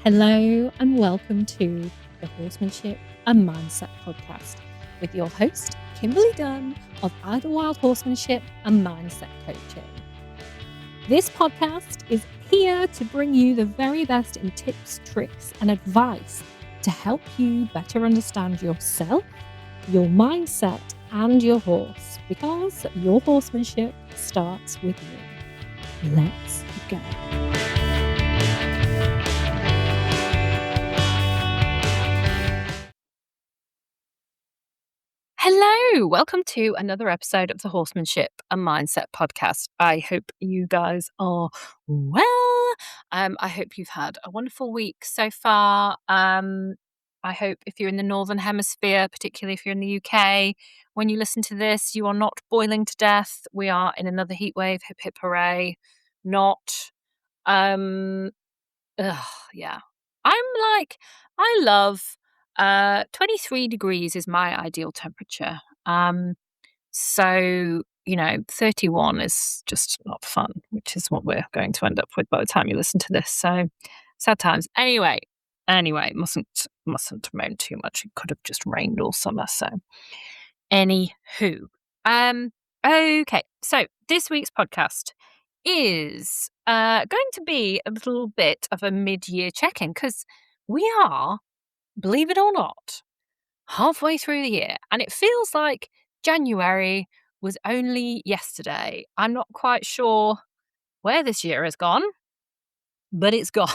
Hello and welcome to the Horsemanship and Mindset podcast with your host, Kimberly Dunn of Idlewild Horsemanship and Mindset Coaching. This podcast is here to bring you the very best in tips, tricks, and advice to help you better understand yourself, your mindset, and your horse, because your horsemanship starts with you. Let's go. Hello, welcome to another episode of the Horsemanship and Mindset podcast. I hope you guys are well. I hope you've had a wonderful week so far. I hope if you're in the Northern Hemisphere, particularly if you're in the UK, when you listen to this, you are not boiling to death. We are in another heat wave. Hip, hip, hooray. Not. Yeah. I love 23 degrees is my ideal temperature. So, 31 is just not fun, which is what we're going to end up with by the time you listen to this. So sad times. Anyway, mustn't moan too much. It could have just rained all summer. So anywho. Okay, so this week's podcast is going to be a little bit of a mid-year check-in because we are, believe it or not, halfway through the year, and it feels like January was only yesterday. I'm not quite sure where this year has gone, but it's gone.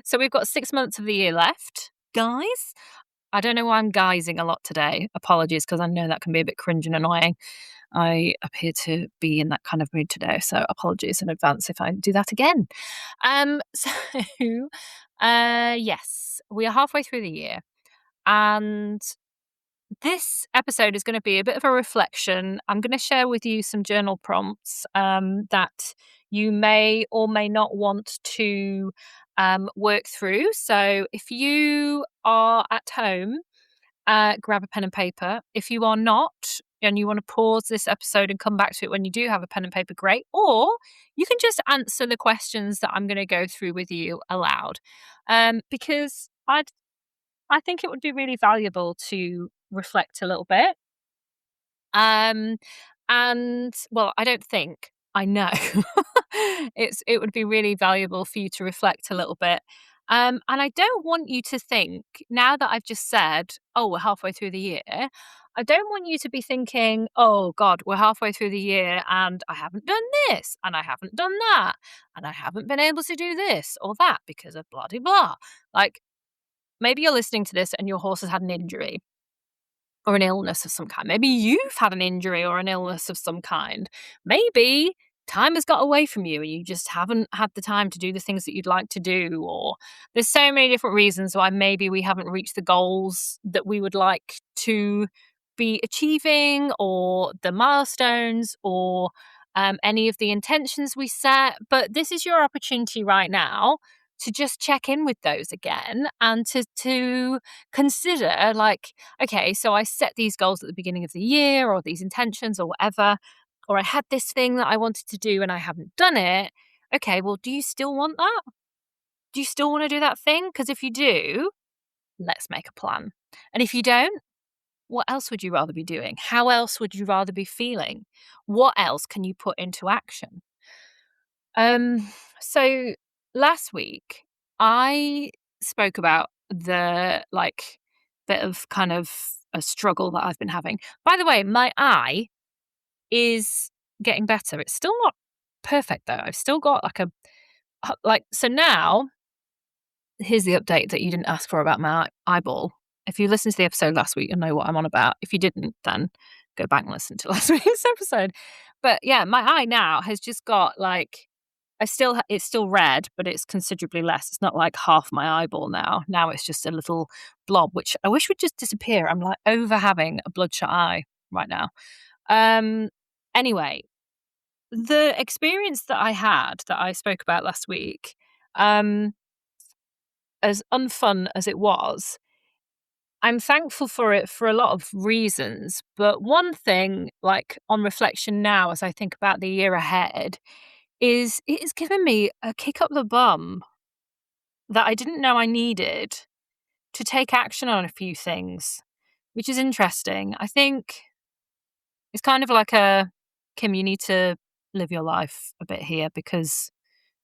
So we've got 6 months of the year left, guys. I don't know why I'm guising a lot today. Apologies, because I know that can be a bit cringe and annoying. I appear to be in that kind of mood today, so apologies in advance if I do that again. Yes, we are halfway through the year, and this episode is going to be a bit of a reflection. I'm going to share with you some journal prompts that you may or may not want to work through. So if you are at home, grab a pen and paper. If you are not, and you want to pause this episode and come back to it when you do have a pen and paper, great. Or you can just answer the questions that I'm going to go through with you aloud, because I think it would be really valuable to reflect a little bit. And well, I don't think, I know it would be really valuable for you to reflect a little bit. And I don't want you to think, now that I've just said, oh, we're halfway through the year, I don't want you to be thinking, oh God, we're halfway through the year and I haven't done this and I haven't done that and I haven't been able to do this or that because of blah, blah, blah. Like, maybe you're listening to this and your horse has had an injury or an illness of some kind. Maybe you've had an injury or an illness of some kind. Maybe time has got away from you and you just haven't had the time to do the things that you'd like to do. Or there's so many different reasons why maybe we haven't reached the goals that we would like to be achieving, or the milestones, or any of the intentions we set. But this is your opportunity right now to just check in with those again and to consider, like, okay, so I set these goals at the beginning of the year, or these intentions or whatever, or I had this thing that I wanted to do and I haven't done it. Okay, well, do you still want that? Do you still want to do that thing? Because if you do, let's make a plan. And if you don't, what else would you rather be doing? How else would you rather be feeling? What else can you put into action? So last week I spoke about the bit of kind of a struggle that I've been having. By the way, my eye is getting better. It's still not perfect though. I've still got so now here's the update that you didn't ask for about my eyeball. If you listened to the episode last week, you'll know what I'm on about. If you didn't, then go back and listen to last week's episode. But yeah, my eye now has just got it's still red, but it's considerably less. It's not like half my eyeball now. Now it's just a little blob, which I wish would just disappear. I'm like over having a bloodshot eye right now. Anyway, the experience that I had that I spoke about last week, as unfun as it was, I'm thankful for it for a lot of reasons. But one thing, like on reflection now, as I think about the year ahead, is it has given me a kick up the bum that I didn't know I needed to take action on a few things, which is interesting. I think it's kind of like Kim, you need to live your life a bit here because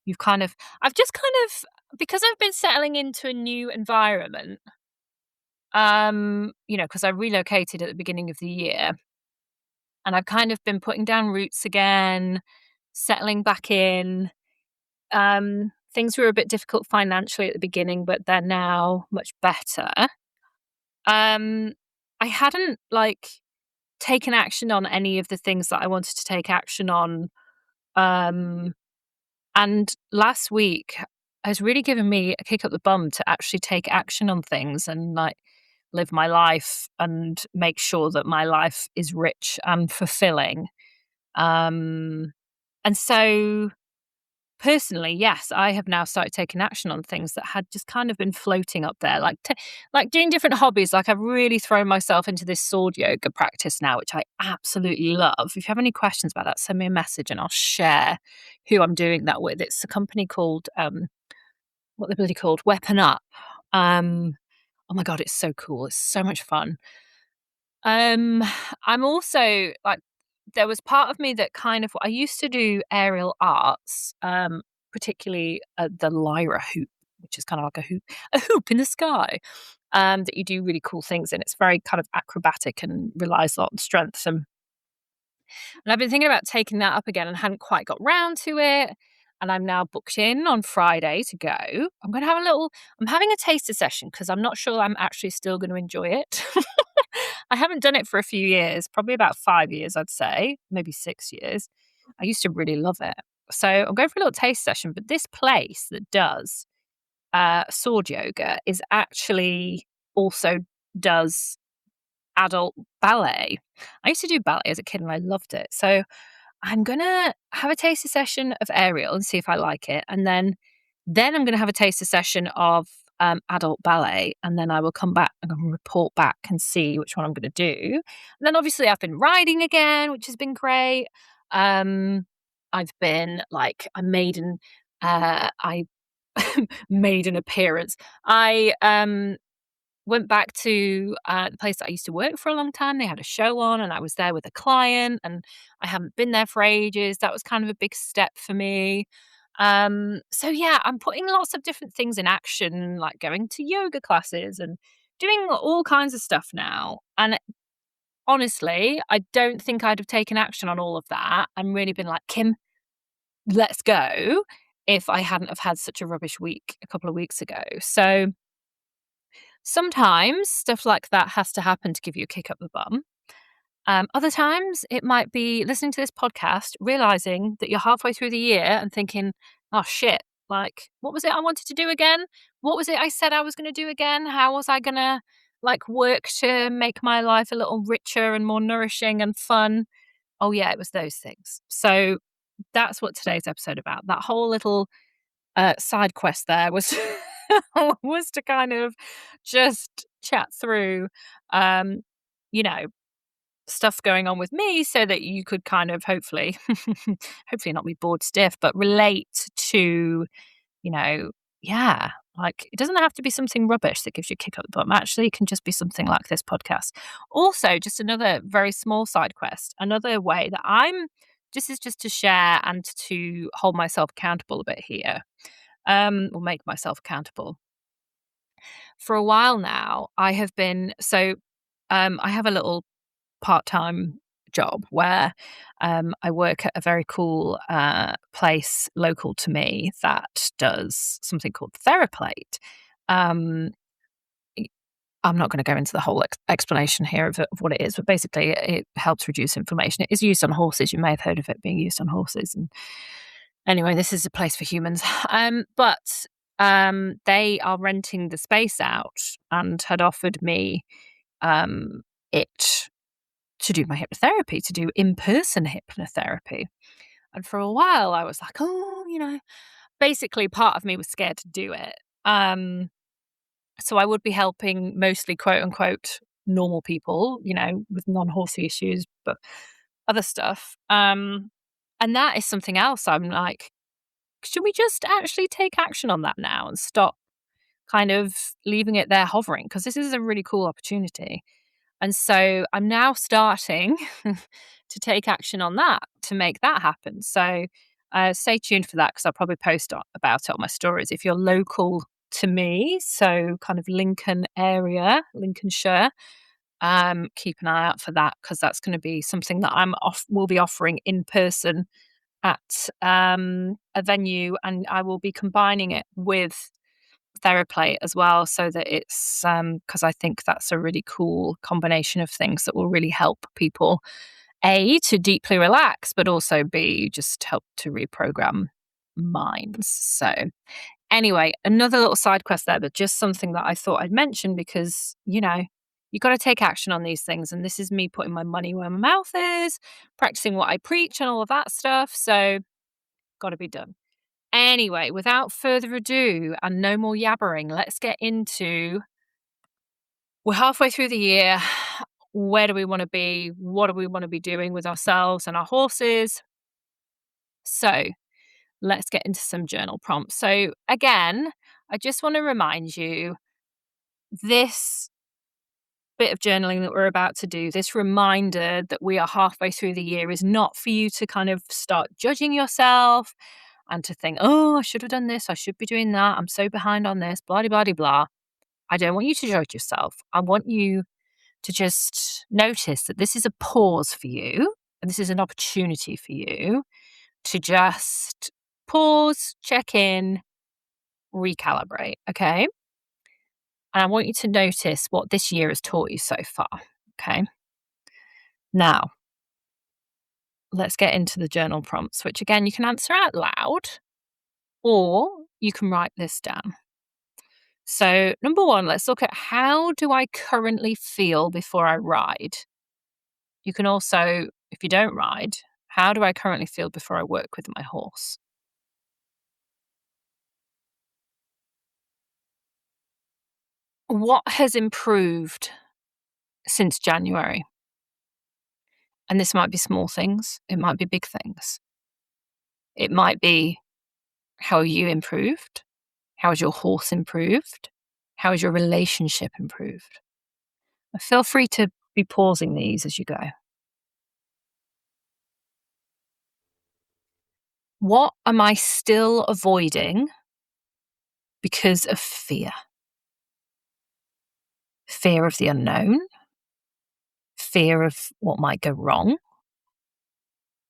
I've just kind of, because I've been settling into a new environment, because I relocated at the beginning of the year and I've kind of been putting down roots again, settling back in. Things were a bit difficult financially at the beginning, but they're now much better. Um, I hadn't taken action on any of the things that I wanted to take action on. Um, and last week has really given me a kick up the bum to actually take action on things and live my life and make sure that my life is rich and fulfilling. Um, and so personally, yes, I have now started taking action on things that had just kind of been floating up there, like doing different hobbies. Like I've really thrown myself into this sword yoga practice now, which I absolutely love. If you have any questions about that, send me a message and I'll share who I'm doing that with. It's a company called what they're bloody called, Weapon Up. Oh my god, it's so cool! It's so much fun. Um, I'm also there was part of me that I used to do aerial arts, particularly the lyra hoop, which is kind of like a hoop in the sky, that you do really cool things in. It's very kind of acrobatic and relies a lot on strength. And I've been thinking about taking that up again and hadn't quite got round to it. And I'm now booked in on Friday to go. I'm having a taster session because I'm not sure I'm actually still going to enjoy it. I haven't done it for a few years, probably about 5 years, I'd say, maybe 6 years. I used to really love it. So I'm going for a little taste session. But this place that does sword yoga is actually also does adult ballet. I used to do ballet as a kid and I loved it. So I'm gonna have a taster session of aerial and see if I like it, and then I'm gonna have a taster session of adult ballet, and then I will come back and report back and see which one I'm gonna do. And then obviously I've been riding again, which has been great. I've been I made an appearance. I went back to the place that I used to work for a long time. They had a show on, and I was there with a client, and I haven't been there for ages. That was kind of a big step for me. So yeah, I'm putting lots of different things in action, like going to yoga classes and doing all kinds of stuff now. And honestly, I don't think I'd have taken action on all of that and really been like, Kim, let's go, if I hadn't have had such a rubbish week a couple of weeks ago. So sometimes stuff like that has to happen to give you a kick up the bum. Other times it might be listening to this podcast, realizing that you're halfway through the year and thinking, oh shit, what was it I wanted to do again? What was it I said I was going to do again? How was I going to work to make my life a little richer and more nourishing and fun? Oh yeah, it was those things. So that's what today's episode about. That whole little side quest there was was to kind of just chat through, um, you know, stuff going on with me so that you could kind of hopefully not be bored stiff, but relate to, you know, yeah, it doesn't have to be something rubbish that gives you a kick up the bum. Actually, it can just be something like this podcast. Also, just another very small side quest, another way that this is just to share and to hold myself accountable a bit here, or make myself accountable. For a while now, I have been I have a little part-time job where I work at a very cool place local to me that does something called TheraPlate. Um, I'm not going to go into the whole explanation here of what it is, but basically it helps reduce inflammation. It is used on horses. You may have heard of it being used on horses. And anyway, this is a place for humans. But they are renting the space out and had offered me it to do my hypnotherapy, to do in-person hypnotherapy. And for a while I was like, oh, basically part of me was scared to do it. So I would be helping mostly quote unquote normal people, with non-horsey issues, but other stuff. And that is something else I'm like, should we just actually take action on that now and stop kind of leaving it there hovering because this is a really cool opportunity. And so I'm now starting to take action on that to make that happen. So stay tuned for that because I'll probably post about it on my stories. If you're local to me, so kind of Lincoln area, Lincolnshire, keep an eye out for that because that's going to be something that will be offering in person at a venue, and I will be combining it with TheraPlay as well, so that it's because I think that's a really cool combination of things that will really help people A, to deeply relax, but also B, just help to reprogram minds. So anyway, another little side quest there, but just something that I thought I'd mention because, you got to take action on these things. And this is me putting my money where my mouth is, practicing what I preach and all of that stuff. So got to be done. Anyway, without further ado and no more yabbering, let's get into, we're halfway through the year. Where do we want to be? What do we want to be doing with ourselves and our horses? So let's get into some journal prompts. So again, I just want to remind you, this bit of journaling that we're about to do, this reminder that we are halfway through the year, is not for you to kind of start judging yourself and to think, oh, I should have done this, I should be doing that, I'm so behind on this, blah, blah, blah, blah. I don't want you to judge yourself. I want you to just notice that this is a pause for you and this is an opportunity for you to just pause, check in, recalibrate, okay? And I want you to notice what this year has taught you so far, okay? Now, let's get into the journal prompts, which again, you can answer out loud or you can write this down. So, number one, let's look at, how do I currently feel before I ride? You can also, if you don't ride, how do I currently feel before I work with my horse? What has improved since January? And this might be small things, it might be big things. It might be, how you improved? How has your horse improved? How has your relationship improved? Feel free to be pausing these as you go. What am I still avoiding because of fear? Fear of the unknown? Fear of what might go wrong?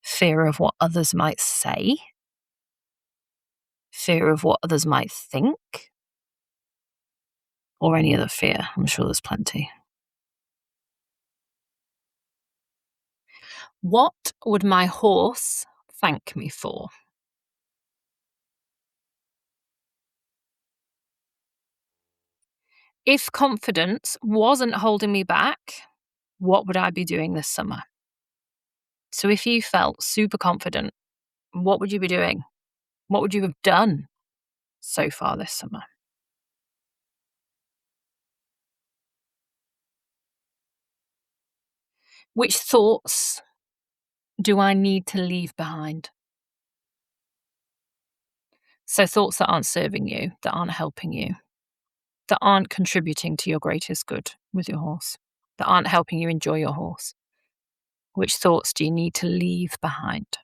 Fear of what others might say? Fear of what others might think? Or any other fear? I'm sure there's plenty. What would my horse thank me for? If confidence wasn't holding me back, what would I be doing this summer? So if you felt super confident, what would you be doing? What would you have done so far this summer? Which thoughts do I need to leave behind? So thoughts that aren't serving you, that aren't helping you, that aren't contributing to your greatest good with your horse, that aren't helping you enjoy your horse. Which thoughts do you need to leave behind?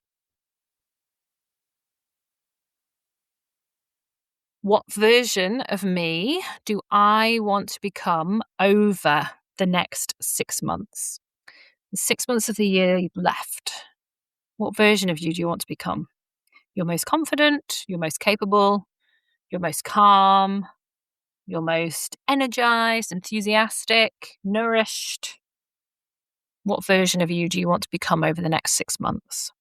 What version of me do I want to become over the next 6 months? The 6 months of the year left. What version of you do you want to become? Your most confident, your most capable, your most calm, your most energized, enthusiastic, nourished? What version of you do you want to become over the next 6 months?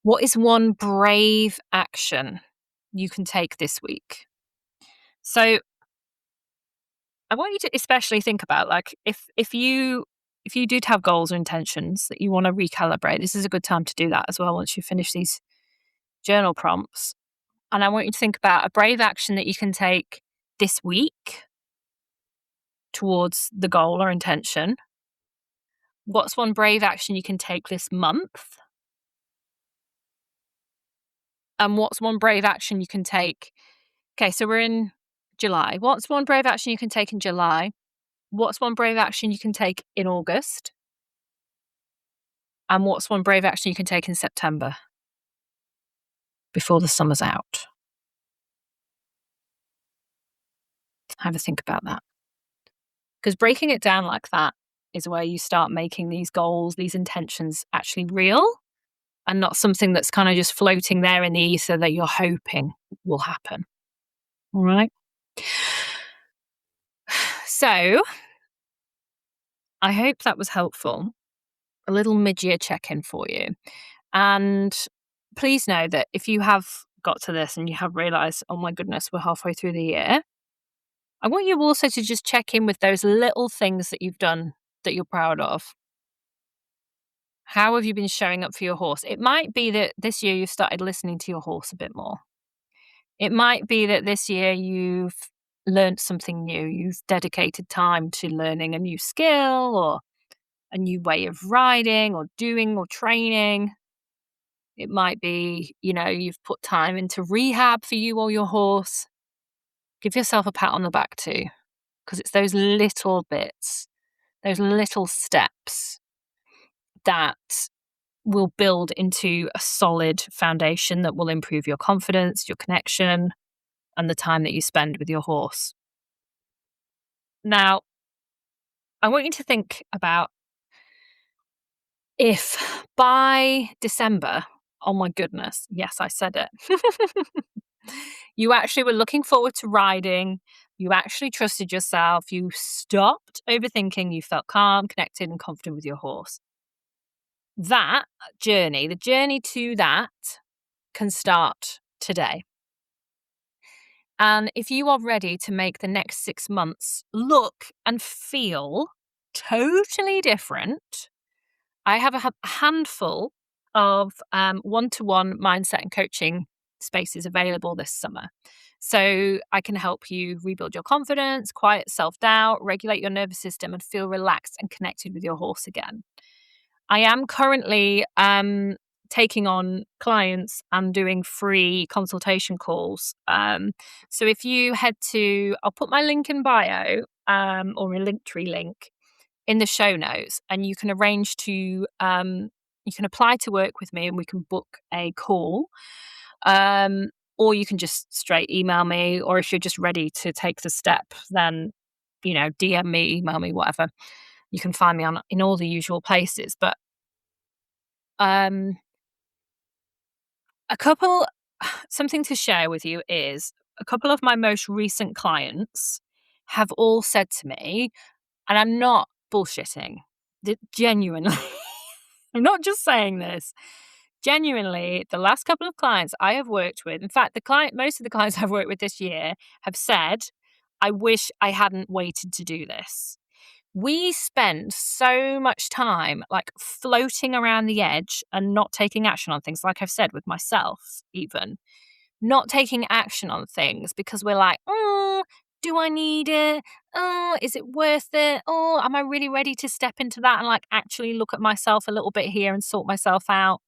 What is one brave action you can take this week? So I want you to especially think about, like, if you did have goals or intentions that you want to recalibrate, this is a good time to do that as well once you finish these journal prompts. And I want you to think about a brave action that you can take this week towards the goal or intention. What's one brave action you can take this month? And what's one brave action you can take? Okay, so we're in July. What's one brave action you can take in July? What's one brave action you can take in August? And what's one brave action you can take in September before the summer's out? Have a think about that. Because breaking it down like that is where you start making these goals, these intentions actually real and not something that's kind of just floating there in the ether that you're hoping will happen. All right. So I hope that was helpful. A little mid-year check-in for you. And please know that if you have got to this and you have realized, oh my goodness, we're halfway through the year, I want you also to just check in with those little things that you've done that you're proud of. How have you been showing up for your horse? It might be that this year you've started listening to your horse a bit more. It might be that this year you've learned something new. You've dedicated time to learning a new skill or a new way of riding or doing or training. It might be, you've put time into rehab for you or your horse. Give yourself a pat on the back too, because it's those little bits, those little steps that will build into a solid foundation that will improve your confidence, your connection, and the time that you spend with your horse. Now, I want you to think about if by December, oh my goodness, yes, I said it. You actually were looking forward to riding. You actually trusted yourself. You stopped overthinking. You felt calm, connected, and confident with your horse. That journey, the journey to that, can start today. And if you are ready to make the next 6 months look and feel totally different, I have a handful of one-to-one mindset and coaching spaces available this summer. So I can help you rebuild your confidence, quiet self-doubt, regulate your nervous system, and feel relaxed and connected with your horse again. I am currently taking on clients and doing free consultation calls. So if you head to, I'll put my link in bio or a Linktree link in the show notes, and you can arrange to, you can apply to work with me and we can book a call. Or you can just straight email me, or if you're just ready to take the step, then, DM me, email me, whatever. You can find me in all the usual places. But something to share with you is a couple of my most recent clients have all said to me, and I'm not bullshitting, genuinely, I'm not just saying this. Genuinely, the last couple of clients I have worked with, in fact, most of the clients I've worked with this year have said, I wish I hadn't waited to do this. We spend so much time like floating around the edge and not taking action on things, like I've said with myself, even not taking action on things because we're like, oh, do I need it? Oh, is it worth it? Oh, am I really ready to step into that and like actually look at myself a little bit here and sort myself out?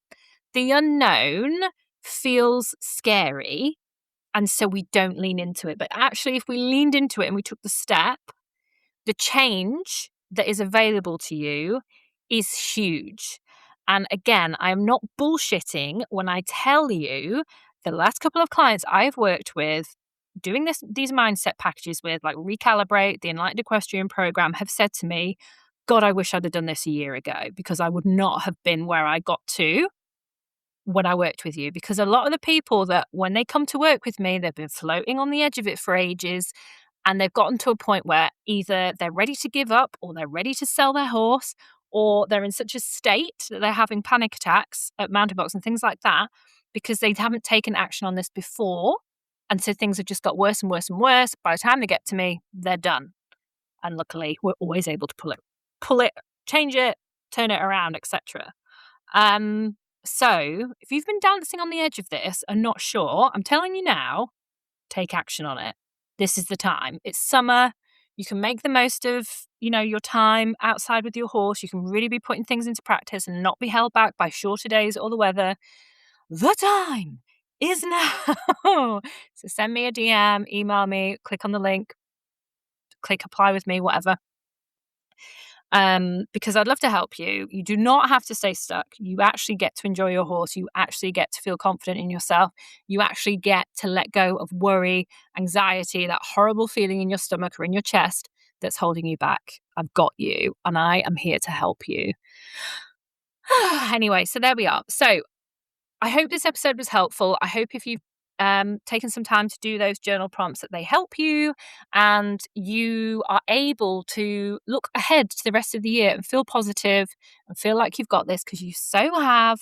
The unknown feels scary, and so we don't lean into it. But actually, if we leaned into it and we took the step, the change that is available to you is huge. And again, I am not bullshitting when I tell you the last couple of clients I've worked with doing these mindset packages with, like Recalibrate, the Enlightened Equestrian program, have said to me, God, I wish I'd have done this a year ago, because I would not have been where I got to when I worked with you. Because a lot of the people that when they come to work with me, they've been floating on the edge of it for ages. And they've gotten to a point where either they're ready to give up, or they're ready to sell their horse, or they're in such a state that they're having panic attacks at mountain box and things like that because they haven't taken action on this before. And so things have just got worse and worse and worse. By the time they get to me, they're done. And luckily, we're always able to pull it, change it, turn it around, etc. So if you've been dancing on the edge of this and not sure, I'm telling you now, take action on it. This is the time. It's summer. You can make the most of, your time outside with your horse. You can really be putting things into practice and not be held back by shorter days or the weather. The time is now. So send me a DM, email me, click on the link, click apply with me, whatever. Because I'd love to help you. You do not have to stay stuck. You actually get to enjoy your horse. You actually get to feel confident in yourself. You actually get to let go of worry, anxiety, that horrible feeling in your stomach or in your chest that's holding you back. I've got you, and I am here to help you. Anyway, so there we are. So I hope this episode was helpful. I hope if you've taken some time to do those journal prompts that they help you and you are able to look ahead to the rest of the year and feel positive and feel like you've got this, because you so have.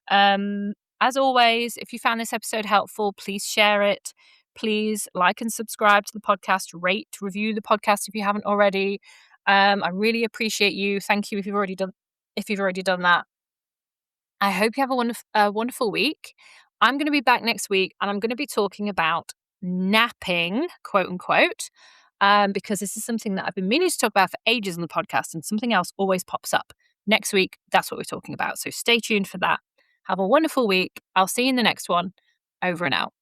As always, if you found this episode helpful, please share it. Please like and subscribe to the podcast, rate, review the podcast if you haven't already. I really appreciate you. Thank you if you've already done that. I hope you have a wonderful week. I'm going to be back next week, and I'm going to be talking about napping, quote unquote, because this is something that I've been meaning to talk about for ages on the podcast, and something else always pops up. Next week, that's what we're talking about. So stay tuned for that. Have a wonderful week. I'll see you in the next one. Over and out.